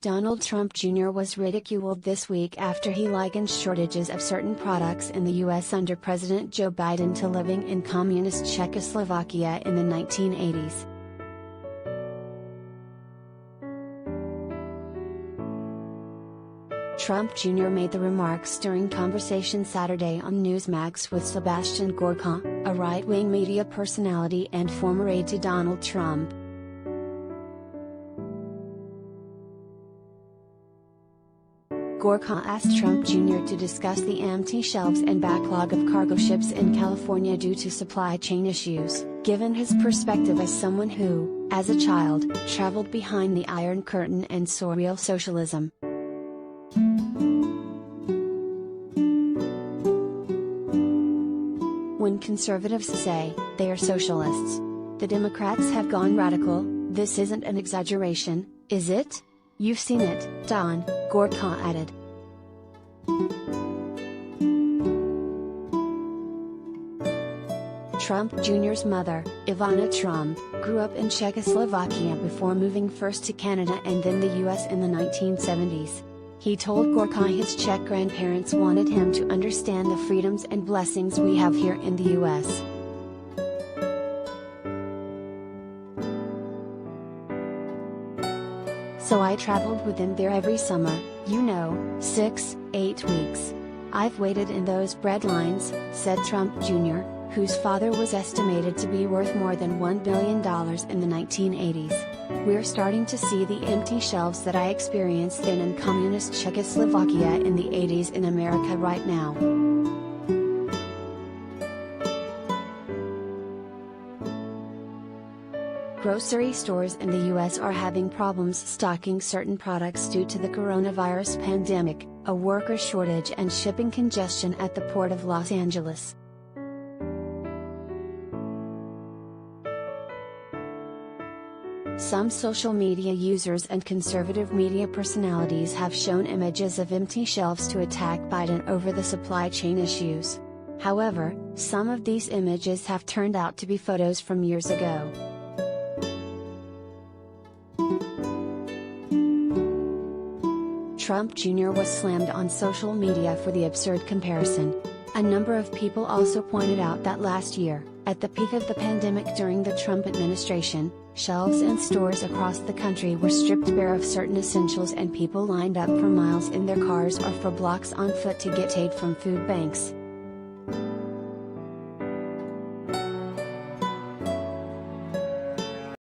Donald Trump Jr. was ridiculed this week after he likened shortages of certain products in the U.S. under President Joe Biden to living in communist Czechoslovakia in the 1980s. Trump Jr. made the remarks during conversation Saturday on Newsmax with Sebastian Gorka, a right-wing media personality and former aide to Donald Trump. Gorka asked Trump Jr. to discuss the empty shelves and backlog of cargo ships in California due to supply chain issues, given his perspective as someone who, as a child, traveled behind the Iron Curtain and saw real socialism. When conservatives say they are socialists, the Democrats have gone radical. This isn't an exaggeration, is it? You've seen it, Don, Gorka added. Trump Jr.'s mother, Ivana Trump, grew up in Czechoslovakia before moving first to Canada and then the US in the 1970s. He told Gorka his Czech grandparents wanted him to understand the freedoms and blessings we have here in the US. So I traveled with them there every summer, 6-8 weeks. I've waited in those bread lines, said Trump Jr., whose father was estimated to be worth more than $1 billion in the 1980s. We're starting to see the empty shelves that I experienced then in communist Czechoslovakia in the 80s in America right now. Grocery stores in the U.S. are having problems stocking certain products due to the coronavirus pandemic, a worker shortage and shipping congestion at the Port of Los Angeles. Some social media users and conservative media personalities have shown images of empty shelves to attack Biden over the supply chain issues. However, some of these images have turned out to be photos from years ago. Trump Jr. was slammed on social media for the absurd comparison. A number of people also pointed out that last year, at the peak of the pandemic during the Trump administration, shelves in stores across the country were stripped bare of certain essentials and people lined up for miles in their cars or for blocks on foot to get aid from food banks.